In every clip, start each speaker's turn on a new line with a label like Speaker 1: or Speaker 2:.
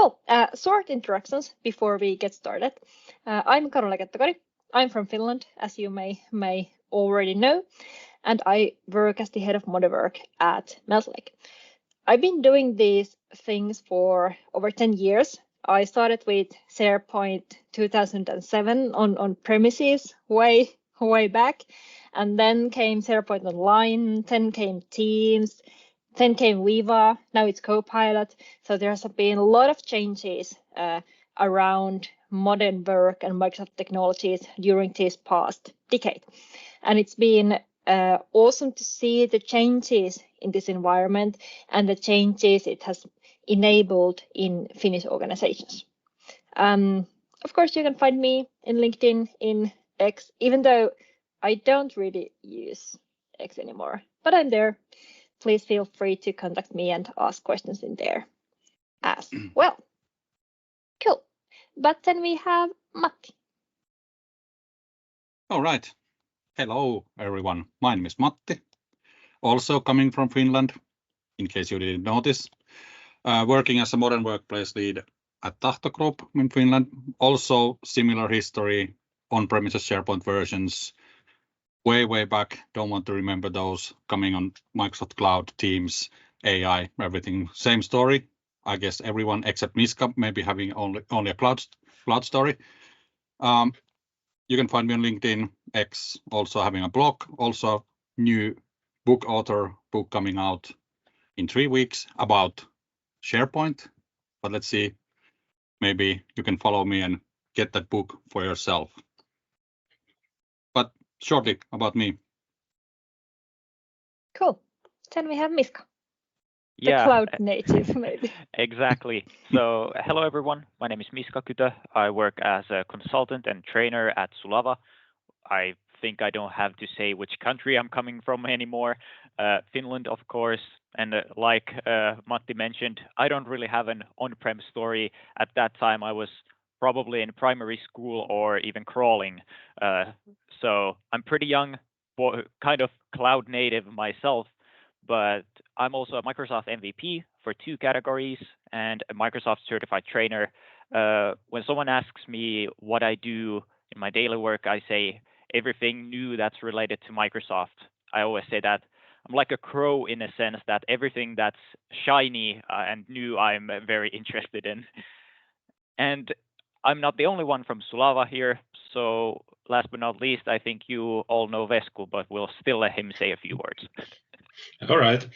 Speaker 1: Cool. Short introductions before we get started. I'm Karoliina Kettukari. I'm from Finland, as you may already know, and I work as the head of modern work at Meltlake. I've been doing these things for over 10 years. I started with SharePoint 2007 on premises way back, and then came SharePoint Online, then came Teams, then came Viva, now it's Copilot. So there has been a lot of changes around modern work and Microsoft technologies during this past decade. And it's been awesome to see the changes in this environment and the changes it has enabled in Finnish organizations. Of course, you can find me in LinkedIn, in X, even though I don't really use X anymore, but I'm there. Please feel free to contact me and ask questions in there as well. Cool. But then we have Matti.
Speaker 2: All right. Hello, everyone. My name is Matti, also coming from Finland, in case you didn't notice. Working as a modern workplace lead at Tahto Group in Finland. Also similar history, on-premises SharePoint versions, way back. Don't want to remember those, coming on Microsoft Cloud, Teams, AI, everything. Same story. I guess everyone except Miska maybe having only a cloud story. You can find me on LinkedIn, X, also having a blog, also new book coming out in 3 weeks about SharePoint. But let's see, maybe you can follow me and get that book for yourself. But shortly about me.
Speaker 1: Cool. Then we have Miska. The cloud native, maybe.
Speaker 3: Exactly. So hello, everyone. My name is Miska Kytö. I work as a consultant and trainer at Sulava. I think I don't have to say which country I'm coming from anymore. Finland, of course. And like Matti mentioned, I don't really have an on-prem story. At that time, I was probably in primary school or even crawling. So I'm pretty young, kind of cloud native myself. But I'm also a Microsoft MVP for 2 categories and a Microsoft certified trainer. When someone asks me what I do in my daily work, I say everything new that's related to Microsoft. I always say that I'm like a crow in a sense that everything that's shiny and new, I'm very interested in. And I'm not the only one from Sulava here. So last but not least, I think you all know Vesku, but we'll still let him say a few words.
Speaker 4: All right.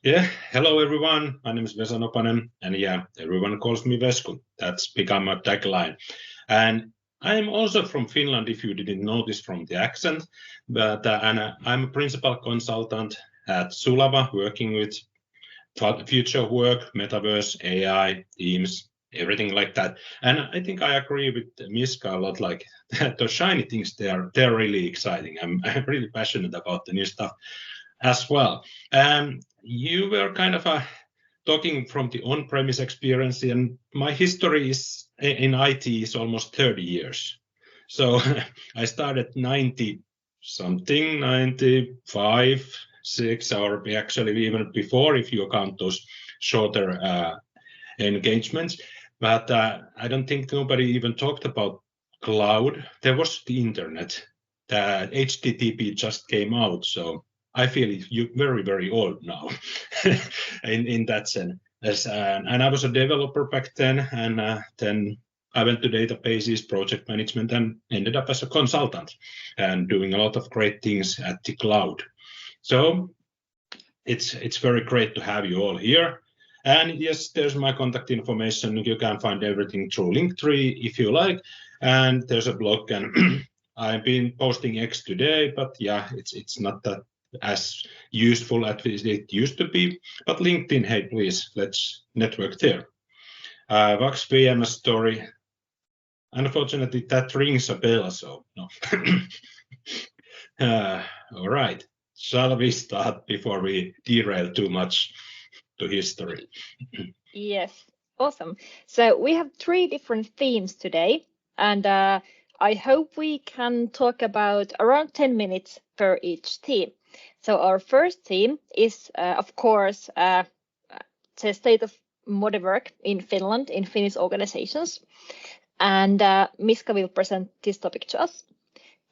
Speaker 4: Yeah. Hello, everyone. My name is Vesa Nopanen, and everyone calls me Vesku. That's become a tagline. And I'm also from Finland, if you didn't notice from the accent. But I'm a principal consultant at Sulava, working with future work, Metaverse, AI, Teams, everything like that. And I think I agree with Miska a lot. Like the shiny things, they're really exciting. I'm really passionate about the new stuff as well. You were kind of talking from the on-premise experience, and my history is in IT is almost 30 years. So I started 90-something, 95, 6, or actually even before, if you count those shorter engagements. But I don't think nobody even talked about cloud. There was the internet. The HTTP just came out, so I feel you're very old now in that sense. And I was a developer back then, and then I went to databases, project management, and ended up as a consultant and doing a lot of great things at the cloud. So it's very great to have you all here. And yes, there's my contact information. You can find everything through Linktree if you like. And there's a blog, and I've been posting X today, but it's not that as useful as it used to be. But LinkedIn, hey, please, let's network there. Vox VMS story. Unfortunately, that rings a bell, so no. All right. Shall we start before we derail too much to history?
Speaker 1: Yes, awesome. So we have 3 different themes today, and I hope we can talk about around 10 minutes per each theme. So our first theme is, of course, the state of modern work in Finland, in Finnish organizations. And Miska will present this topic to us.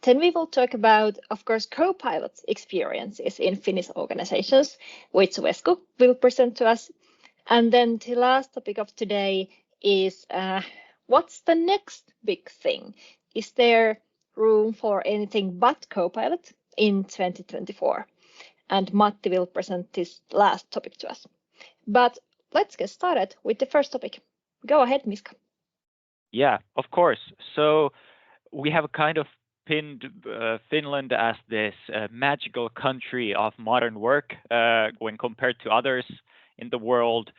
Speaker 1: Then we will talk about, of course, Copilot's experiences in Finnish organizations, which Vesku will present to us. And then the last topic of today is what's the next big thing? Is there room for anything but Copilot in 2024? And Matti will present this last topic to us. But let's get started with the first topic. Go ahead, Miska.
Speaker 3: Yeah, of course. So we have kind of pinned Finland as this magical country of modern work when compared to others in the world.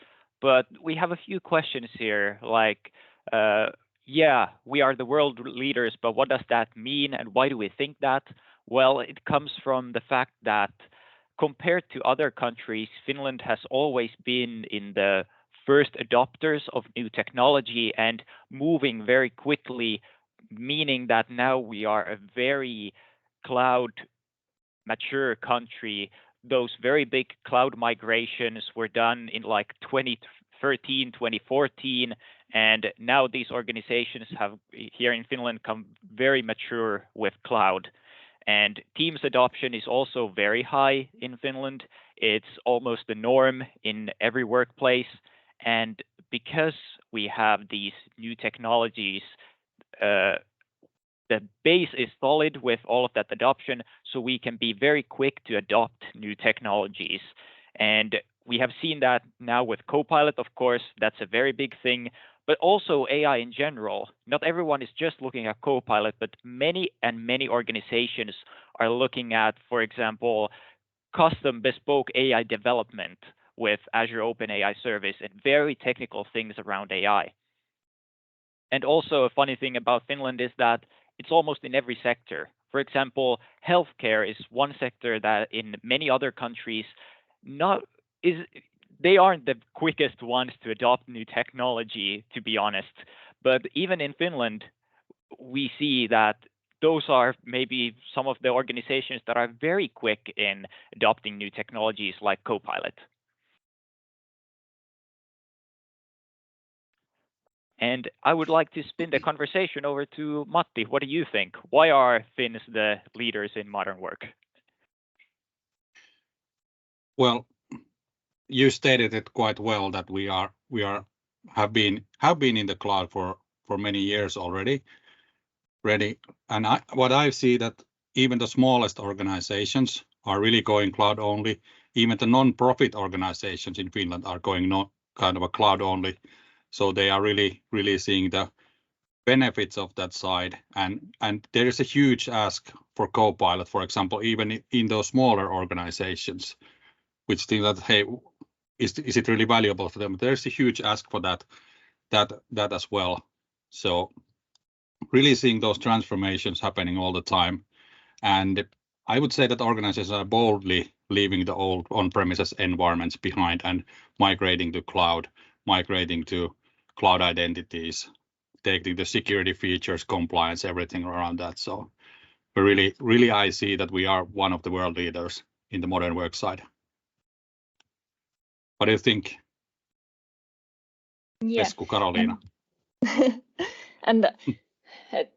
Speaker 3: But we have a few questions here, like, yeah, we are the world leaders, but what does that mean and why do we think that? Well, it comes from the fact that compared to other countries, Finland has always been in the first adopters of new technology and moving very quickly, meaning that now we are a very cloud mature country. Those very big cloud migrations were done in like 2013, 2014, and now these organizations have here in Finland come very mature with cloud. And Teams adoption is also very high in Finland. It's almost the norm in every workplace. And because we have these new technologies, the base is solid with all of that adoption, so we can be very quick to adopt new technologies. And we have seen that now with Copilot, of course, that's a very big thing, but also AI in general. Not everyone is just looking at Copilot, but many organizations are looking at, for example, custom bespoke AI development with Azure OpenAI Service and very technical things around AI. And also a funny thing about Finland is that it's almost in every sector. For example, healthcare is one sector that in many other countries they aren't the quickest ones to adopt new technology, to be honest. But even in Finland, we see that those are maybe some of the organizations that are very quick in adopting new technologies like Copilot. And I would like to spin the conversation over to Matti. What do you think? Why are Finns the leaders in modern work?
Speaker 2: Well, you stated it quite well that we have been in the cloud for many years already. And what I see that even the smallest organizations are really going cloud only. Even the non-profit organizations in Finland are going kind of a cloud only. So they are really seeing the benefits of that side. And there is a huge ask for Copilot, for example, even in those smaller organizations, which think that, hey, is it really valuable for them? There's a huge ask for that as well. So really seeing those transformations happening all the time. And I would say that organizations are boldly leaving the old on-premises environments behind and migrating to cloud, migrating to cloud identities, taking the security features, compliance, everything around that. So really I see that we are one of the world leaders in the modern work side. What do you think?
Speaker 1: Yeah.
Speaker 2: Vesku, Karoliina.
Speaker 1: And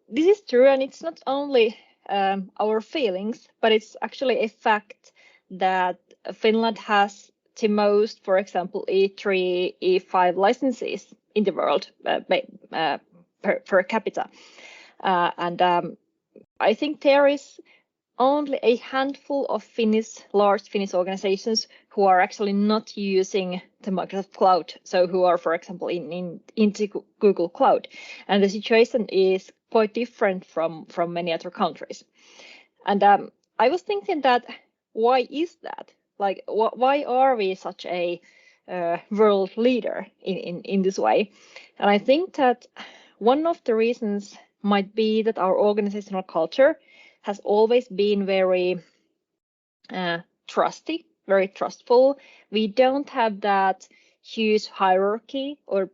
Speaker 1: this is true, and it's not only our feelings, but it's actually a fact that Finland has the most, for example, E3, E5 licenses in the world per capita. And I think there is only a handful of large Finnish organizations who are actually not using the Microsoft Cloud, so who are, for example, into Google Cloud. And the situation is quite different from many other countries. And I was thinking that, why is that? Like, why are we such a world leader in this way? And I think that one of the reasons might be that our organizational culture has always been very trusty, very trustful. We don't have that huge hierarchy or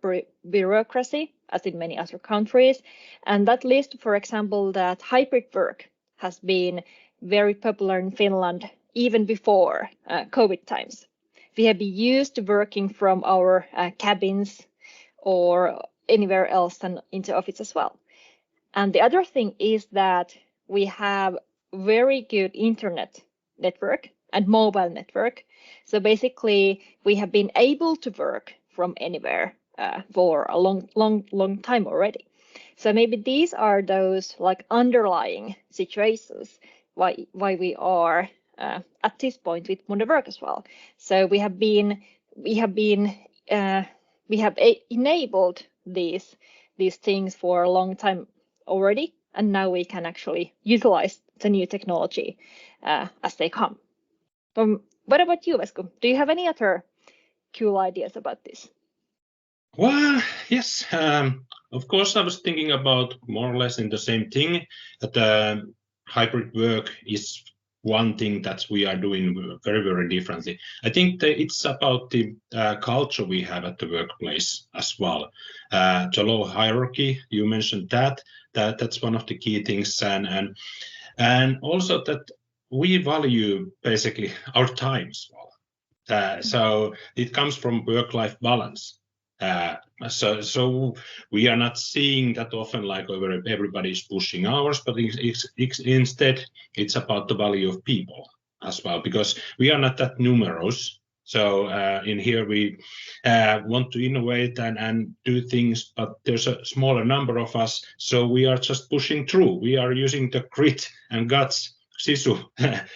Speaker 1: bureaucracy as in many other countries. And that leads to, for example, that hybrid work has been very popular in Finland even before COVID times. we have been used to working from our cabins or anywhere else than into office as well. And the other thing is that we have very good internet network and mobile network. So basically, we have been able to work from anywhere for a long time already. So maybe these are those like underlying situations why we are at this point with modern work as well. So we have enabled these things for a long time already, and now we can actually utilize the new technology as they come. What about you, Vesku? Do you have any other cool ideas about this?
Speaker 4: Well, yes, of course, I was thinking about more or less in the same thing, that hybrid work is one thing that we are doing very, very differently. I think that it's about the culture we have at the workplace as well. The low hierarchy, you mentioned that's one of the key things, and also that we value basically our time as well. So it comes from work-life balance. So we are not seeing that often like everybody's pushing hours, but instead it's about the value of people as well, because we are not that numerous. So in here we want to innovate and do things, but there's a smaller number of us, so we are just pushing through. We are using the grit and guts, sisu,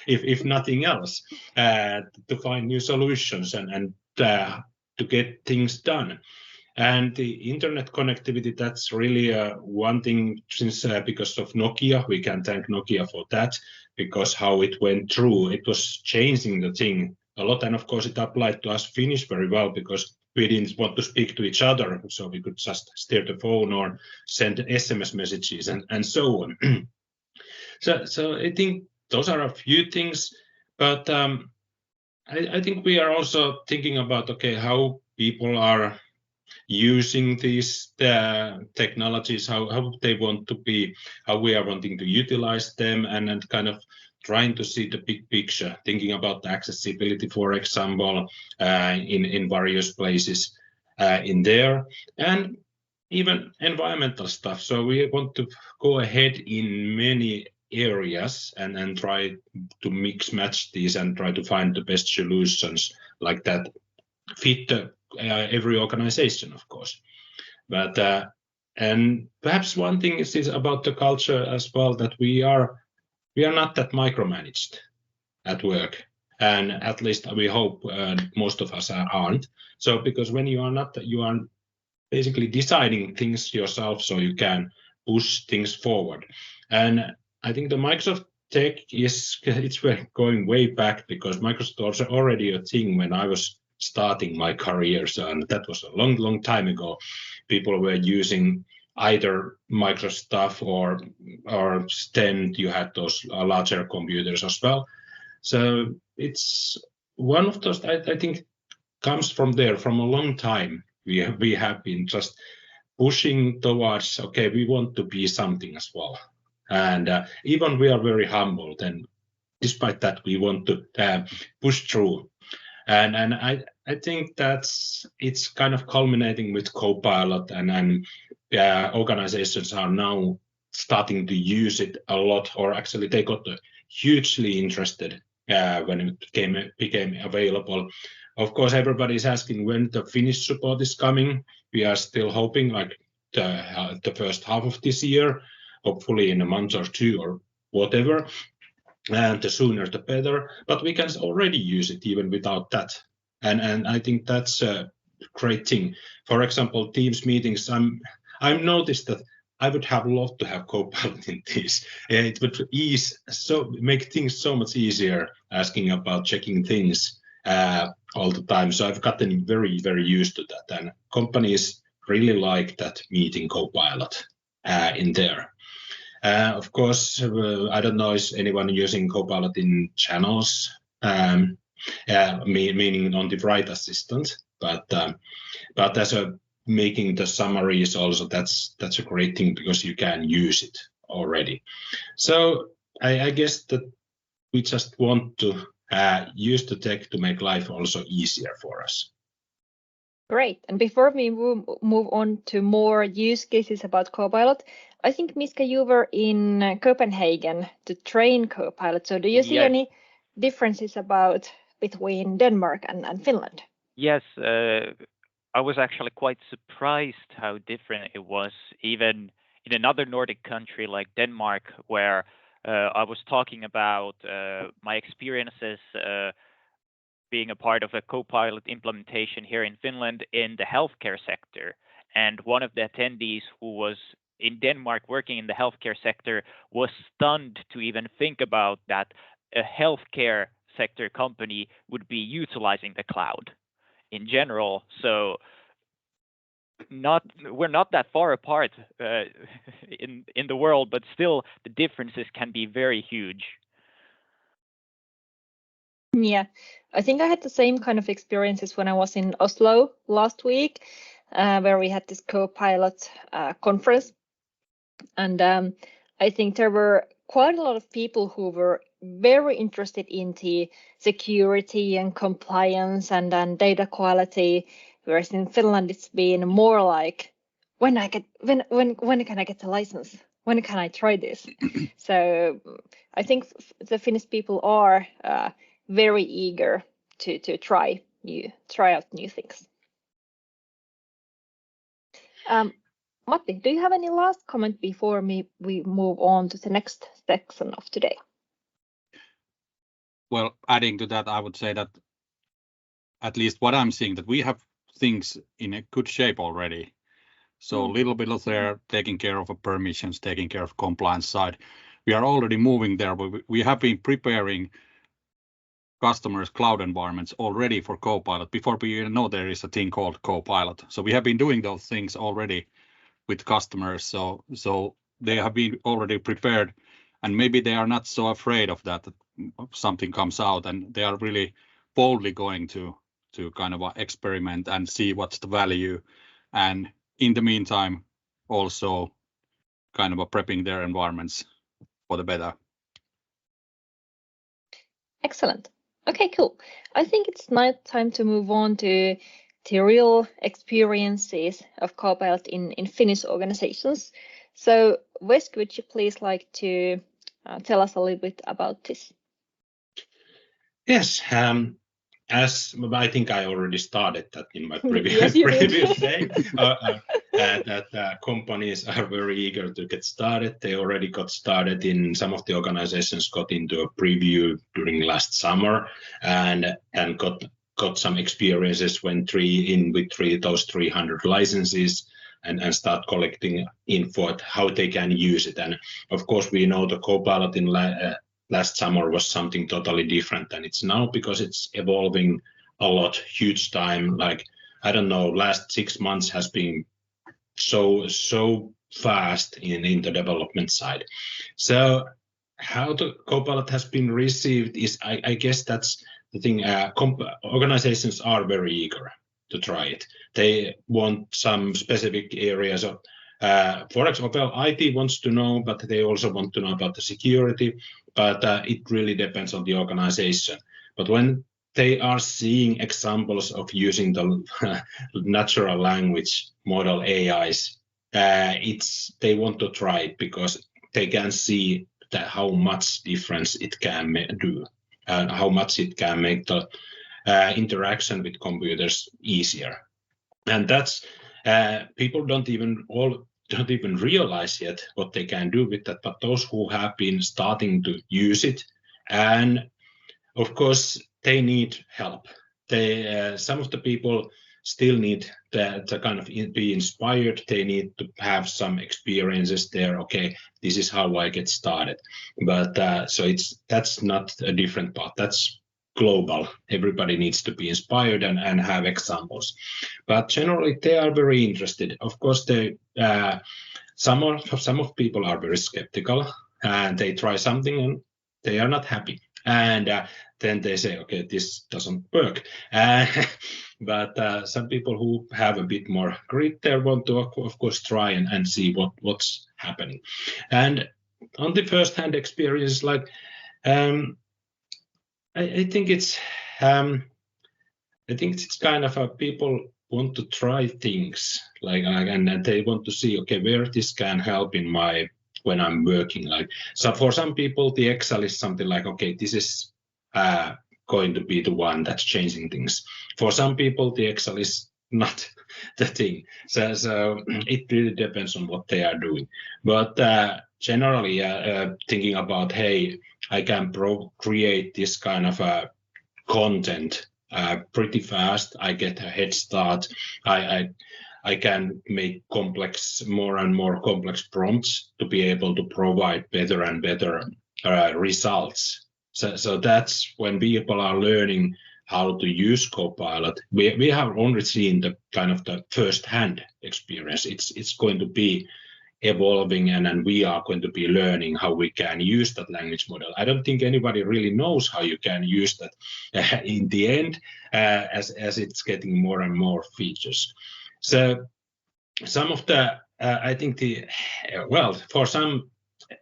Speaker 4: if nothing else, to find new solutions and to get things done. And the internet connectivity, that's really one thing, since because of Nokia, we can thank Nokia for that, because how it went through, it was changing the thing a lot. And of course it applied to us Finnish very well, because we didn't want to speak to each other, so we could just steer the phone or send SMS messages and so on. So I think those are a few things, but I think we are also thinking about, okay, how people are using these technologies, how they want to be, how we are wanting to utilize them, and kind of trying to see the big picture, thinking about the accessibility, for example, in various places in there, and even environmental stuff. So we want to go ahead in many areas and try to mix match these and try to find the best solutions like that fit every organization, of course. But and perhaps one thing is about the culture as well, that we are not that micromanaged at work, and at least we hope most of us aren't. So because when you are not, you are basically deciding things yourself, so you can push things forward. And I think the Microsoft tech it's going way back, because Microsoft was already a thing when I was starting my career, so, and that was a long time ago. People were using either Microsoft stuff or Stent. You had those larger computers as well. So it's one of those, I think, comes from there, from a long time. We have been just pushing towards, okay, we want to be something as well. And even we are very humble, and despite that, we want to push through. And I think it's kind of culminating with Copilot, and organizations are now starting to use it a lot, or actually they got hugely interested when it became available. Of course, everybody's asking when the Finnish support is coming. We are still hoping like the first half of this year, hopefully in a month or two or whatever. And the sooner the better, but we can already use it even without that. And I think that's a great thing. For example, Teams meetings, I've noticed that I would have loved to have Copilot in this. It would make things so much easier, asking about checking things all the time. So I've gotten very, very used to that. And companies really like that meeting Copilot in there. Of course, I don't know, is anyone using Copilot in channels, meaning on the write assistant, but as making the summaries also, that's a great thing, because you can use it already. So I guess that we just want to use the tech to make life also easier for us.
Speaker 1: Great. And before we move on to more use cases about Copilot, I think, Miska, you were in Copenhagen to train Copilot. So do you see any differences between Denmark and Finland?
Speaker 3: Yes, I was actually quite surprised how different it was, even in another Nordic country like Denmark, where I was talking about my experiences being a part of a Copilot implementation here in Finland in the healthcare sector. And one of the attendees who was in Denmark working in the healthcare sector was stunned to even think about that a healthcare sector company would be utilizing the cloud in general. So we're not that far apart in the world, but still the differences can be very huge.
Speaker 1: Yeah, I think I had the same kind of experiences when I was in Oslo last week, where we had this Copilot conference. And I think there were quite a lot of people who were very interested in the security and compliance and data quality, whereas in Finland it's been more like, when can I get the license? When can I try this? So I think the Finnish people are very eager to try out new things. Matti, do you have any last comment before we move on to the next section of today?
Speaker 2: Well, adding to that, I would say that at least what I'm seeing, that we have things in a good shape already. So a little bit of there, taking care of permissions, taking care of compliance side. We are already moving there, but we have been preparing customers' cloud environments already for Copilot before we even know there is a thing called Copilot. So we have been doing those things already with customers. So they have been already prepared, and maybe they are not so afraid of that something comes out, and they are really boldly going to kind of experiment and see what's the value. And in the meantime, also kind of prepping their environments for the better.
Speaker 1: Excellent. Okay, cool. I think it's now time to move on to the real experiences of Copilot in Finnish organizations. So, Wes, would you please like to tell us a little bit about this?
Speaker 4: Yes, as I think I already started that in my previous day, that companies are very eager to get started. They already got started some of the organizations got into a preview during last summer and got some experiences, went with those 300 licenses and start collecting info at how they can use it. And of course, we know the Copilot in last summer was something totally different than it's now, because it's evolving a lot, huge time. Like, I don't know, last 6 months has been so fast in the development side. So how the Copilot has been received is, I guess that's the thing. Organizations are very eager to try it. They want some specific areas of, for example, IT wants to know, but they also want to know about the security. But it really depends on the organization. But when they are seeing examples of using the natural language model AIs, they want to try it because they can see that how much difference it can do and how much it can make the interaction with computers easier. And that's people don't even realize yet what they can do with that, but those who have been starting to use it, and of course they need help. Some of the people still need to kind of be inspired. They need to have some experiences there. Okay, this is how I get started. But so that's not a different part. That's global. Everybody needs to be inspired and have examples. But generally, they are very interested. Of course, some of people are very skeptical, and they try something and they are not happy. And then they say, okay, this doesn't work. But some people who have a bit more grit there want to, of course, try and see what's happening. And on the first-hand experience, like I think it's kind of people want to try things and they want to see, okay, where this can help when I'm working. So for some people, the Excel is something like, okay, this is going to be the one that's changing things. For some people, the Excel is not the thing. So it really depends on what they are doing. But generally, thinking about, hey, I can create this kind of content pretty fast. I get a head start. I can make more and more complex prompts to be able to provide better and better results. So that's when people are learning how to use Copilot. We have only seen the kind of the first-hand experience. It's going to be evolving, and we are going to be learning how we can use that language model. I don't think anybody really knows how you can use that in the end, as it's getting more and more features. So some of the, I think for some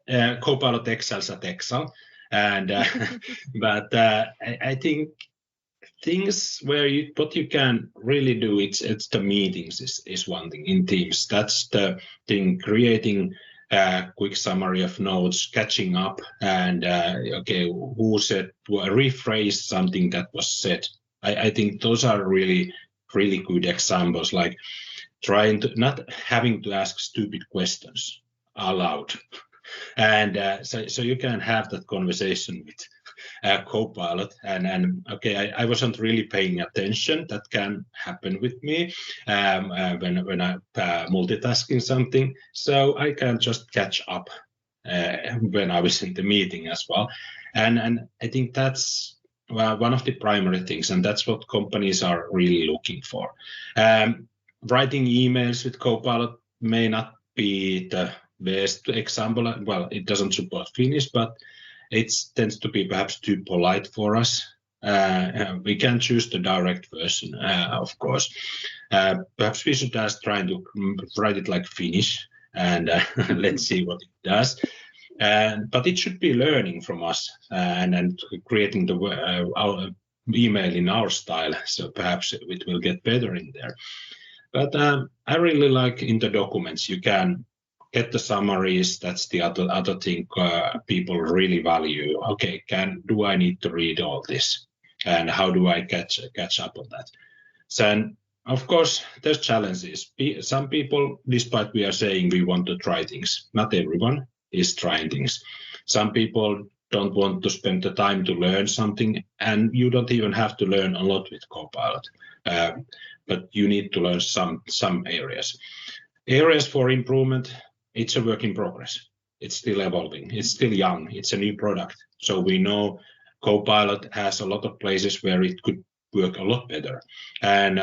Speaker 4: Copilot excels at Excel, and but I think things what you can really do, it's the meetings is one thing in Teams. That's the thing, creating a quick summary of notes, catching up, and okay, who said, rephrase something that was said. I think those are really good examples, like trying to not having to ask stupid questions aloud, and so you can have that conversation with Copilot, and okay, I wasn't really paying attention. That can happen with me when I'm multitasking something, so I can just catch up when I was in the meeting as well. And I think that's one of the primary things, and that's what companies are really looking for. Writing emails with Copilot may not be the best example. Well, it doesn't support Finnish, but it tends to be perhaps too polite for us. We can choose the direct version, of course. Perhaps we should just try to write it like Finnish, and let's see what it does. But it should be learning from us and creating our email in our style. So perhaps it will get better in there. But I really like in the documents, you can get the summaries. That's the other thing people really value. Okay, do I need to read all this, and how do I catch up on that? So, and of course, there's challenges. Some people, despite we are saying we want to try things, not everyone is trying things. Some people don't want to spend the time to learn something, and you don't even have to learn a lot with Copilot, but you need to learn some areas. Areas for improvement. It's a work in progress. It's still evolving. It's still young. It's a new product. So we know Copilot has a lot of places where it could work a lot better. And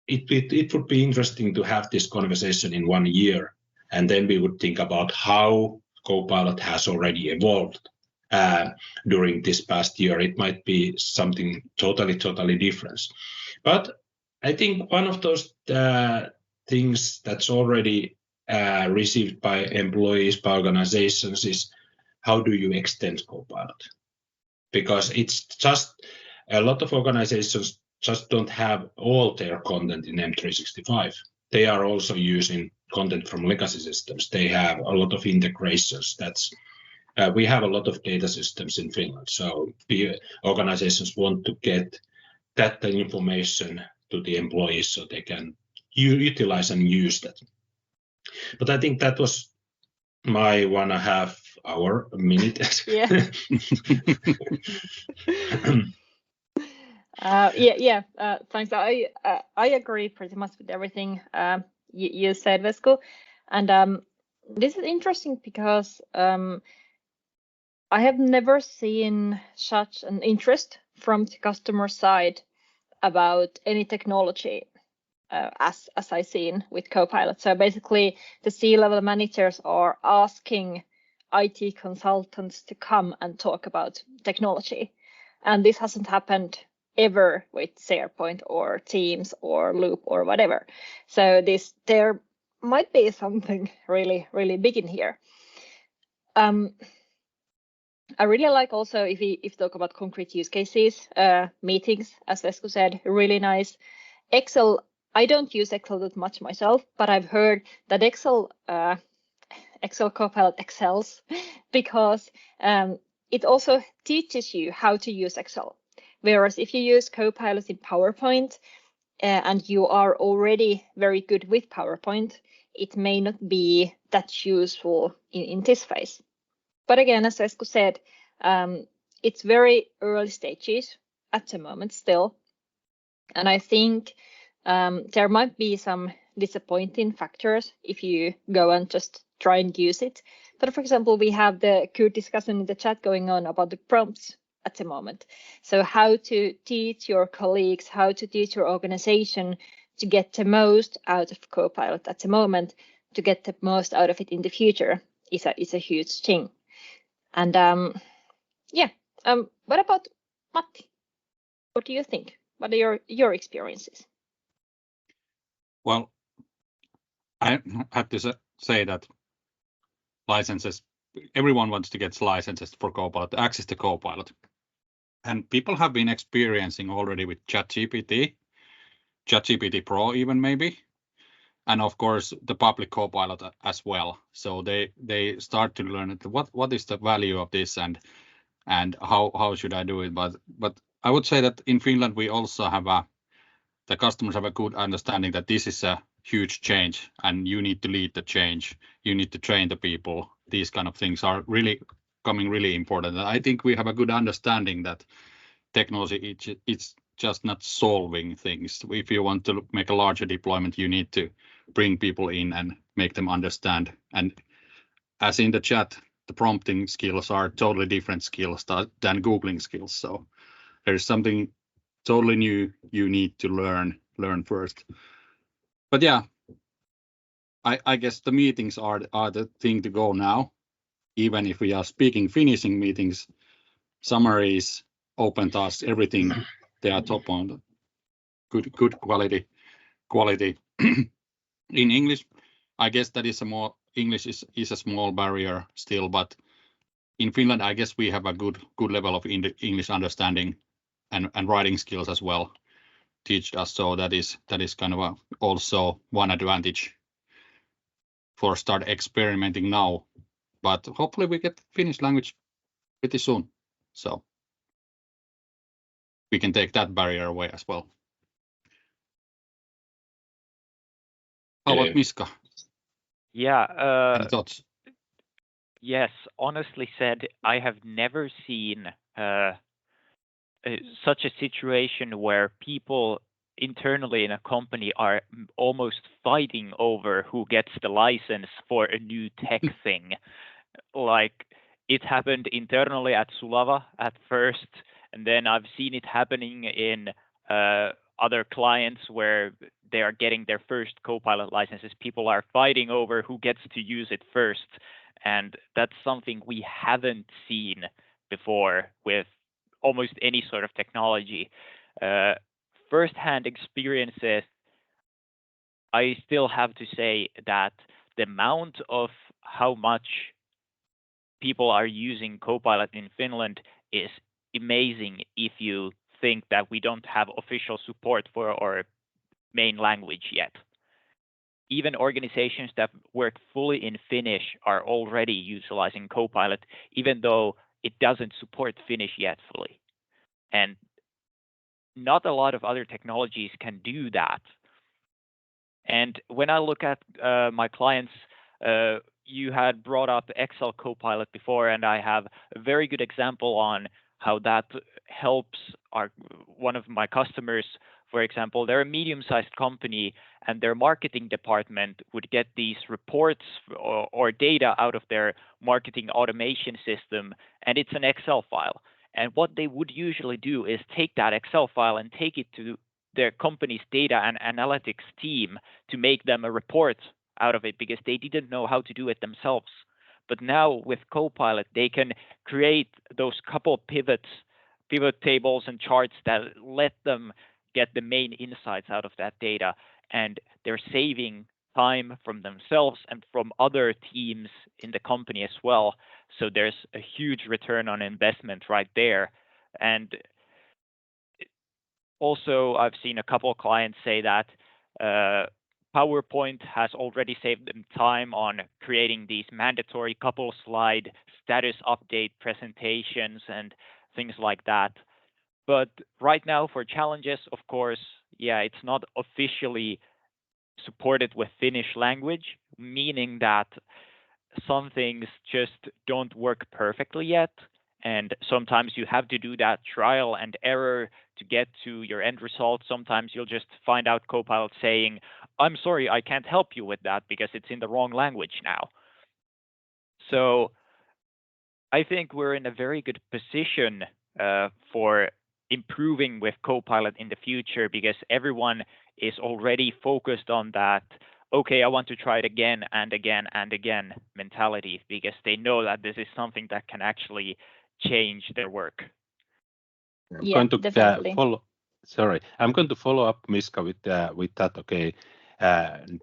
Speaker 4: it would be interesting to have this conversation in 1 year. And then we would think about how Copilot has already evolved during this past year. It might be something totally different. But I think one of those things that's already received by employees, by organizations, is how do you extend Copilot? Because it's just a lot of organizations just don't have all their content in M365. They are also using content from legacy systems. They have a lot of integrations. We have a lot of data systems in Finland, so the organizations want to get that information to the employees so they can utilize and use that. But I think that was my 1.5 hour minute.
Speaker 1: Yeah. Thanks. I agree pretty much with everything you said, Vesku. And this is interesting because I have never seen such an interest from the customer side about any technology as I've seen with Copilot. So basically, the C-level managers are asking IT consultants to come and talk about technology, and this hasn't happened ever with SharePoint or Teams or Loop or whatever. So there might be something really big in here. I really like also if you talk about concrete use cases, meetings, as Vesku said, really nice. Excel, I don't use Excel that much myself, but I've heard that Excel Copilot excels because it also teaches you how to use Excel. Whereas if you use Copilot in PowerPoint and you are already very good with PowerPoint, it may not be that useful in this phase. But again, as Vesku said, it's very early stages at the moment still. And I think there might be some disappointing factors if you go and just try and use it. But for example, we have the good discussion in the chat going on about the prompts at the moment. So how to teach your colleagues, how to teach your organization to get the most out of Copilot at the moment, to get the most out of it in the future is a huge thing. And what about Matti? What do you think? What are your experiences?
Speaker 2: Well, I have to say that licenses, everyone wants to get licenses for Copilot, access to Copilot. And people have been experiencing already with ChatGPT Pro even maybe, and of course the public Copilot as well. So they start to learn what is the value of this and how should I do it. But I would say that in Finland we also have the customers have a good understanding that this is a huge change and you need to lead the change. You need to train the people. These kind of things are really important. And I think we have a good understanding that technology it's just not solving things. If you want to make a larger deployment, you need to bring people in and make them understand. And as in the chat, the prompting skills are totally different skills than Googling skills. So there's something totally new you need to learn first. But yeah, I guess the meetings are the thing to go now. Even if we are speaking Finnish in meetings, summaries, open tasks, everything, they are top on good quality. In English, I guess that is English is a small barrier still, but in Finland, I guess we have a good level of English understanding and writing skills as well teached us. So that is kind of also one advantage for start experimenting now. But hopefully we get Finnish language pretty soon, so we can take that barrier away as well. How about Miska?
Speaker 3: Yeah.
Speaker 2: Any thoughts?
Speaker 3: Yes, honestly said, I have never seen such a situation where people internally in a company are almost fighting over who gets the license for a new tech thing. Like it happened internally at Sulava at first, and then I've seen it happening in other clients where they are getting their first Copilot licenses. People are fighting over who gets to use it first, and that's something we haven't seen before with almost any sort of technology. First-hand experiences, I still have to say that the amount of how much people are using Copilot in Finland is amazing if you think that we don't have official support for our main language yet. Even organizations that work fully in Finnish are already utilizing Copilot, even though it doesn't support Finnish yet fully. And not a lot of other technologies can do that. And when I look at my clients, you had brought up Excel Copilot before, and I have a very good example on how that helps one of my customers. For example, they're a medium-sized company, and their marketing department would get these reports or data out of their marketing automation system, and it's an Excel file. And what they would usually do is take that Excel file and take it to their company's data and analytics team to make them a report out of it because they didn't know how to do it themselves. But now with Copilot, they can create those couple pivot tables and charts that let them get the main insights out of that data. And they're saving time from themselves and from other teams in the company as well. So there's a huge return on investment right there. And also, I've seen a couple of clients say that PowerPoint has already saved them time on creating these mandatory couple slide status update presentations and things like that. But right now for challenges, of course, yeah, it's not officially supported with Finnish language, meaning that some things just don't work perfectly yet. And sometimes you have to do that trial and error to get to your end result. Sometimes you'll just find out Copilot saying, I'm sorry, I can't help you with that because it's in the wrong language now. So I think we're in a very good position for improving with Copilot in the future because everyone is already focused on that, okay, I want to try it again and again and again mentality because they know that this is something that can actually change their work.
Speaker 1: Yeah, definitely.
Speaker 5: I'm going to follow up, Miska, with that. Okay,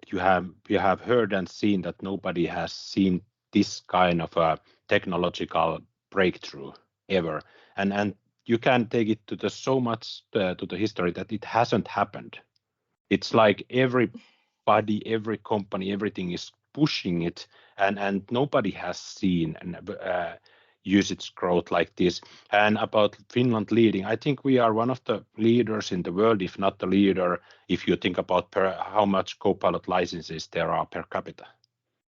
Speaker 5: you have heard and seen that nobody has seen this kind of a technological breakthrough ever, and you can take it to so much to the history that it hasn't happened. It's like everybody, every company, everything is pushing it, and nobody has seen usage growth like this. And about Finland leading, I think we are one of the leaders in the world, if not the leader, if you think about how much Copilot licenses there are per capita,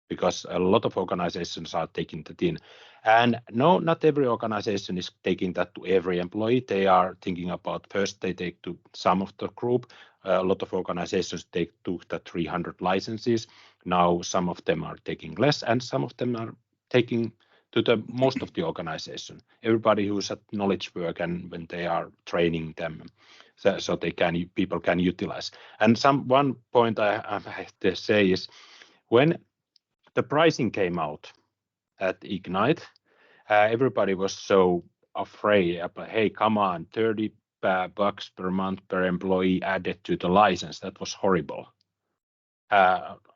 Speaker 5: because a lot of organizations are taking that in. And no, not every organization is taking that to every employee. They are thinking about first they take to some of the group. A lot of organizations take to the 300 licenses. Now some of them are taking less and some of them are taking to the most of the organization. Everybody who's at knowledge work and when they are training them, so people can utilize. And one point I have to say is when the pricing came out at Ignite, everybody was so afraid. Hey, come on, $30 per month per employee added to the license. That was horrible.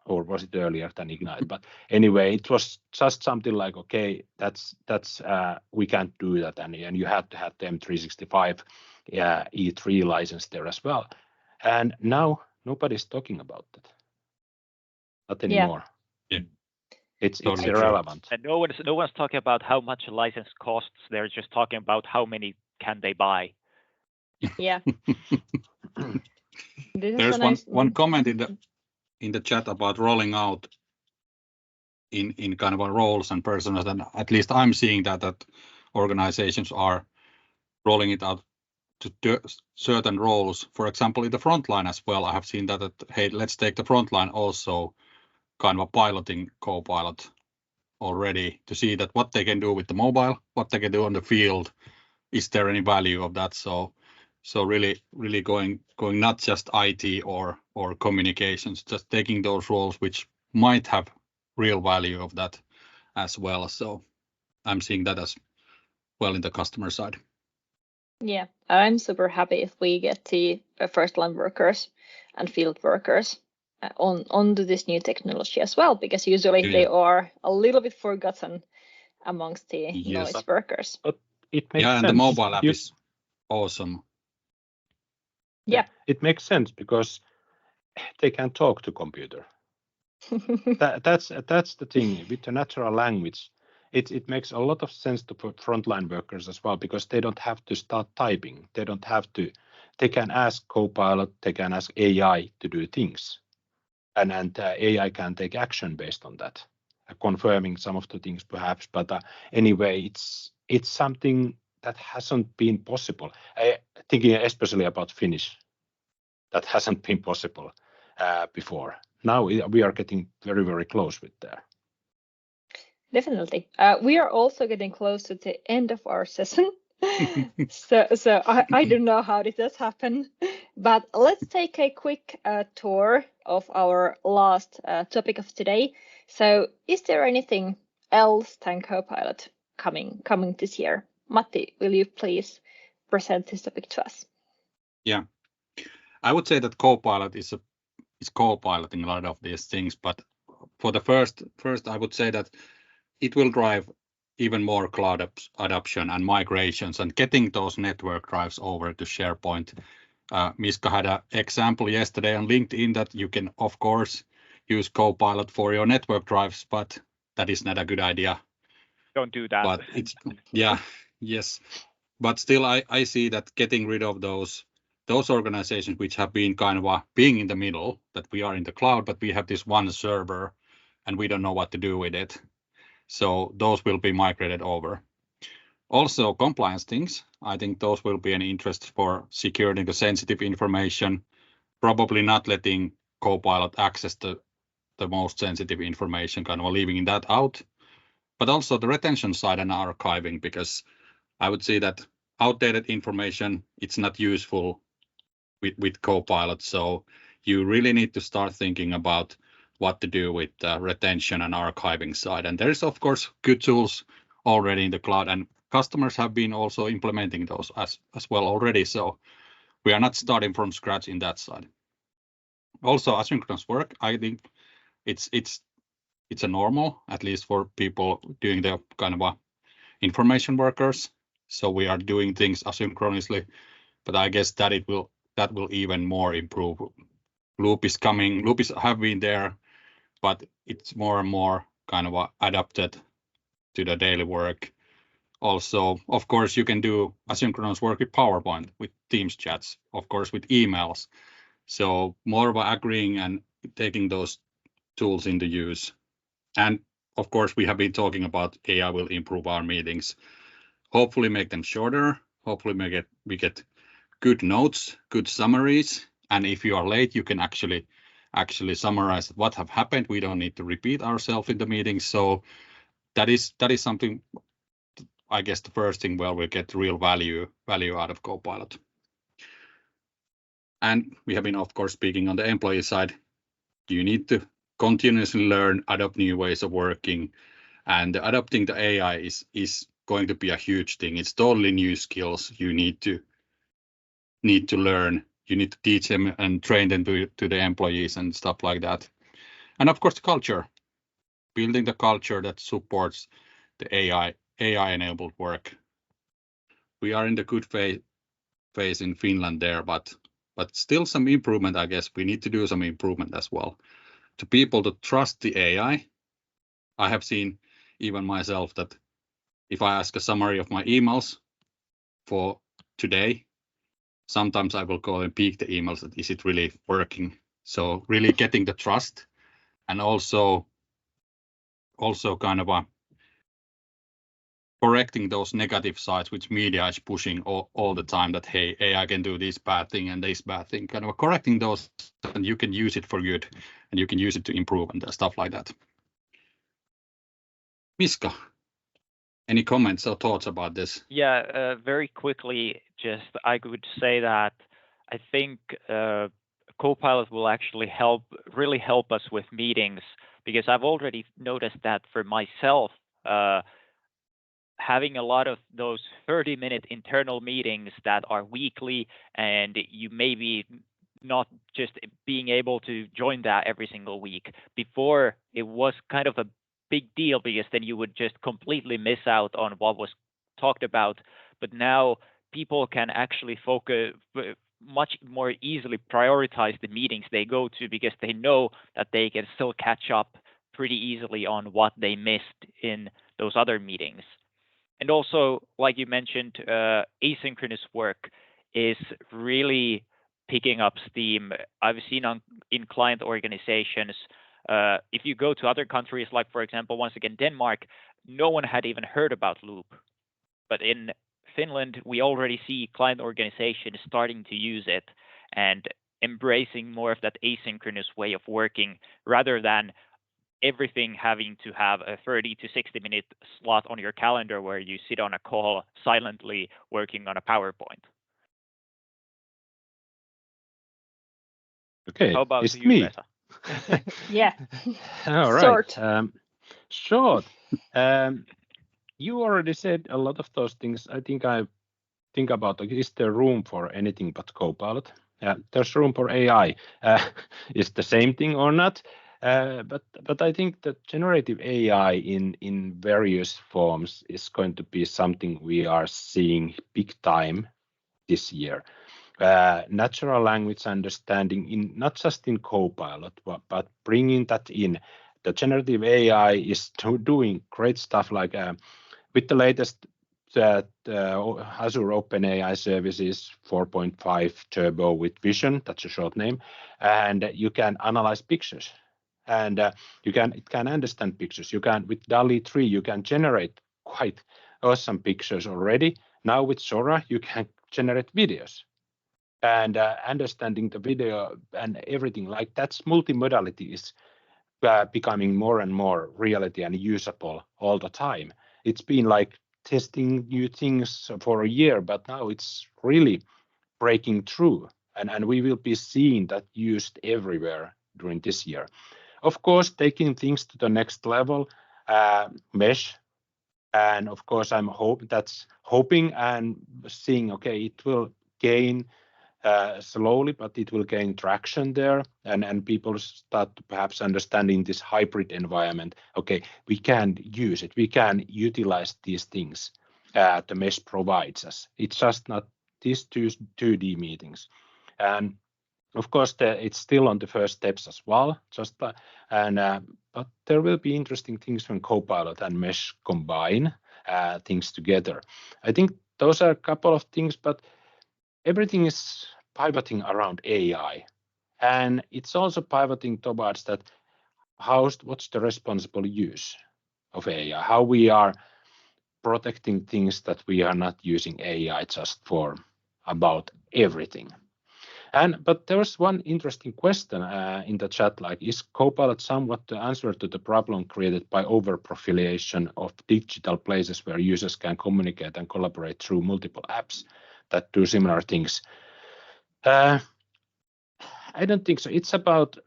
Speaker 5: Or was it earlier than Ignite? But anyway, it was just something like, okay, that's we can't do that, and you had to have the M365 E3 license there as well. And now nobody's talking about that. Not anymore.
Speaker 2: Yeah.
Speaker 5: It's irrelevant.
Speaker 3: And no one's talking about how much a license costs. They're just talking about how many can they buy.
Speaker 1: Yeah.
Speaker 2: There's one comment in the chat about rolling out in kind of a roles and personas, and at least I'm seeing that organizations are rolling it out to certain roles. For example, in the frontline as well, I have seen that hey, let's take the frontline also kind of a piloting Copilot already to see that what they can do with the mobile, what they can do on the field, is there any value of that? So really going not just IT or communications, just taking those roles which might have real value of that as well. So I'm seeing that as well in the customer side.
Speaker 1: Yeah, I'm super happy if we get the first line workers and field workers onto this new technology as well, because usually they are a little bit forgotten amongst the knowledge workers.
Speaker 5: But it makes sense.
Speaker 2: And the mobile app is awesome.
Speaker 1: Yeah,
Speaker 5: it makes sense because they can talk to computer. That's the thing with the natural language. It makes a lot of sense to put frontline workers as well, because they don't have to start typing. They don't have to. They can ask Copilot. They can ask AI to do things, and AI can take action based on that, confirming some of the things perhaps. But anyway, it's something that hasn't been possible. Thinking especially about Finnish, that hasn't been possible before. Now we are getting very, very close with that.
Speaker 1: Definitely. We are also getting close to the end of our session. so I don't know how did that happen, but let's take a quick tour of our last topic of today. So is there anything else than Copilot coming this year? Matti, will you please present this topic to us?
Speaker 2: Yeah, I would say that Copilot co-piloting a lot of these things. But for the first, I would say that it will drive even more cloud adoption and migrations and getting those network drives over to SharePoint. Miska had an example yesterday on LinkedIn that you can, of course, use Copilot for your network drives, but that is not a good idea.
Speaker 3: Don't do that.
Speaker 2: But it's yes. But still, I see that getting rid of those organizations which have been kind of being in the middle, that we are in the cloud, but we have this one server and we don't know what to do with it. So those will be migrated over. Also, compliance things, I think those will be an interest for securing the sensitive information, probably not letting Copilot access the most sensitive information, kind of leaving that out. But also the retention side and archiving, because I would say that outdated information, it's not useful with Copilot. So you really need to start thinking about what to do with retention and archiving side. And there's, of course, good tools already in the cloud, and customers have been also implementing those as well already. So we are not starting from scratch in that side. Also, asynchronous work, I think it's a normal, at least for people doing the kind of information workers. So we are doing things asynchronously, but I guess that will even more improve. Loop is coming. Loop have been there, but it's more and more kind of adapted to the daily work. Also, of course, you can do asynchronous work with PowerPoint, with Teams chats, of course, with emails. So more of agreeing and taking those tools into use. And of course, we have been talking about AI will improve our meetings. Hopefully make them shorter. Hopefully we get good notes, good summaries. And if you are late, you can actually summarize what have happened. We don't need to repeat ourselves in the meetings. So that is something, I guess, the first thing where we get real value out of Copilot. And we have been, of course, speaking on the employee side. You need to continuously learn, adopt new ways of working, and adopting the AI is going to be a huge thing. It's totally new skills you need to learn. You need to teach them and train them to the employees and stuff like that. And of course, the culture, building the culture that supports the AI-enabled work. We are in the good phase in Finland there, but still some improvement, I guess. We need to do some improvement as well. To people to trust the AI, I have seen even myself that if I ask a summary of my emails for today, sometimes I will go and peek the emails that is it really working. So really getting the trust, and also kind of correcting those negative sides which media is pushing all the time, that hey, AI can do this bad thing and this bad thing, kind of correcting those, and you can use it for good and you can use it to improve and stuff like that. Miska, any comments or thoughts about this?
Speaker 3: Yeah, very quickly, just I could say that I think Copilot will actually really help us with meetings, because I've already noticed that for myself, having a lot of those 30-minute internal meetings that are weekly, and you maybe not just being able to join that every single week. Before, it was kind of a big deal, because then you would just completely miss out on what was talked about. But now people can actually focus much more easily, prioritize the meetings they go to, because they know that they can still catch up pretty easily on what they missed in those other meetings. And also, like you mentioned, asynchronous work is really picking up steam. I've seen in client organizations, if you go to other countries, like for example, once again, Denmark, no one had even heard about Loop. But in Finland, we already see client organizations starting to use it and embracing more of that asynchronous way of working, rather than everything having to have a 30 to 60-minute slot on your calendar where you sit on a call silently working on a PowerPoint.
Speaker 5: Okay,
Speaker 3: how about
Speaker 5: it's
Speaker 3: you,
Speaker 5: me.
Speaker 3: Vesa?
Speaker 1: Yeah.
Speaker 5: All right. Short. You already said a lot of those things. I think about, is there room for anything but Copilot? there's room for AI. Is the same thing or not? But I think that generative AI in various forms is going to be something we are seeing big time this year. Natural language understanding, in not just in Copilot, but bringing that in. The generative AI is doing great stuff, like with the latest Azure OpenAI services 4.5 Turbo with Vision, that's a short name, and you can analyze pictures, and it can understand pictures. You can, with DALL-E 3, you can generate quite awesome pictures already. Now with Sora, you can generate videos, and understanding the video and everything like that's multimodality is becoming more and more reality and usable all the time. It's been like testing new things for a year, but now it's really breaking through, and we will be seeing that used everywhere during this year. Of course, taking things to the next level, mesh, and of course I'm hoping and seeing, okay, it will gain slowly, but it will gain traction there, and people start to perhaps understanding this hybrid environment. Okay, we can use it, we can utilize these things the mesh provides us. It's just not these 2D meetings, and of course it's still on the first steps as well. But there will be interesting things when Copilot and mesh combine things together. I think those are a couple of things, but everything is pivoting around AI, and it's also pivoting towards that. What's the responsible use of AI? How we are protecting things, that we are not using AI just for about everything. But there was one interesting question in the chat, like, is Copilot somewhat the answer to the problem created by overproliferation of digital places where users can communicate and collaborate through multiple apps that do similar things? I don't think so. It's about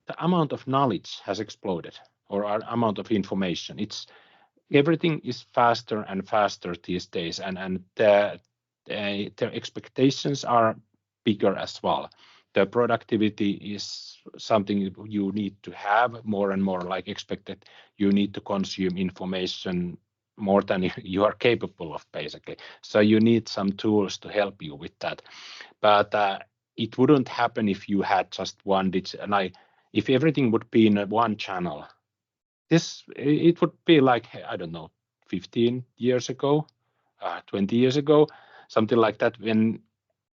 Speaker 5: the amount of knowledge has exploded, or our amount of information. Everything is faster and faster these days, and their expectations are bigger as well. The productivity is something you need to have more and more, like expected. You need to consume information more than you are capable of, basically. So you need some tools to help you with that. But it wouldn't happen if you had just one digital. And if everything would be in one channel, it would be like, I don't know, 15 years ago, 20 years ago, something like that, when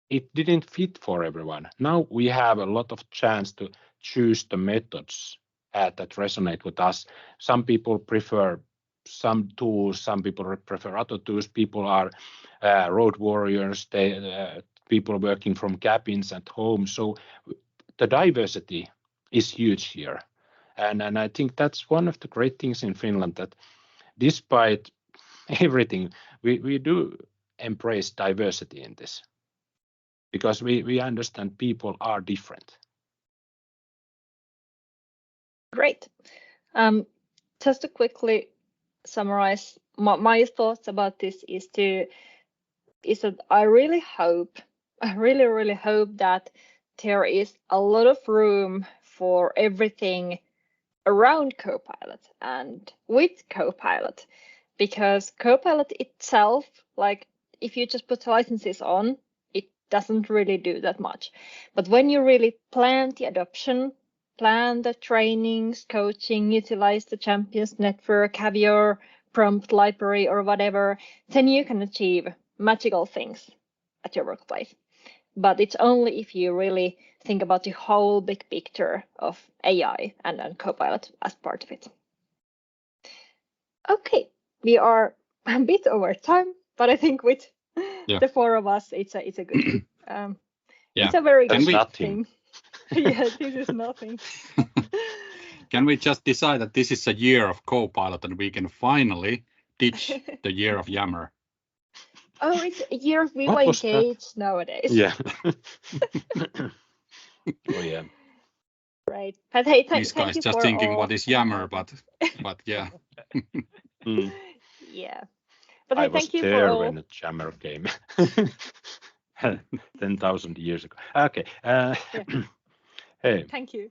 Speaker 5: it didn't fit for everyone. Now we have a lot of chance to choose the methods that resonate with us. Some people prefer some tools, some people prefer other tools. People are road warriors, people working from cabins at home. So the diversity is huge here. And I think that's one of the great things in Finland, that despite everything, we do embrace diversity in this, because we understand people are different.
Speaker 1: Great. Just to quickly summarize my thoughts about this is that I really hope that there is a lot of room for everything around Copilot and with Copilot, because Copilot itself, like, if you just put licenses on, it doesn't really do that much. But when you really plan the adoption, plan the trainings, coaching, utilize the Champions Network, have your prompt library or whatever, then you can achieve magical things at your workplace. But it's only if you really think about the whole big picture of AI and Copilot as part of it. Okay, we are a bit over time, but I think with the four of us, it's a good. It's a very good thing. Yeah, this is nothing.
Speaker 2: Can we just decide that this is a year of Copilot and we can finally ditch the year of Yammer?
Speaker 1: Oh, it's a year of Viva Engage nowadays.
Speaker 5: Yeah. Oh yeah.
Speaker 1: Right. But hey, thank
Speaker 2: Miska
Speaker 1: you
Speaker 2: is just
Speaker 1: for
Speaker 2: thinking
Speaker 1: all.
Speaker 2: what is Yammer, but yeah.
Speaker 1: Yeah. But
Speaker 5: I
Speaker 1: hey,
Speaker 5: was
Speaker 1: thank you
Speaker 5: there
Speaker 1: for all.
Speaker 5: when the Yammer came. 10,000 years ago. Okay. Hey.
Speaker 1: Thank you.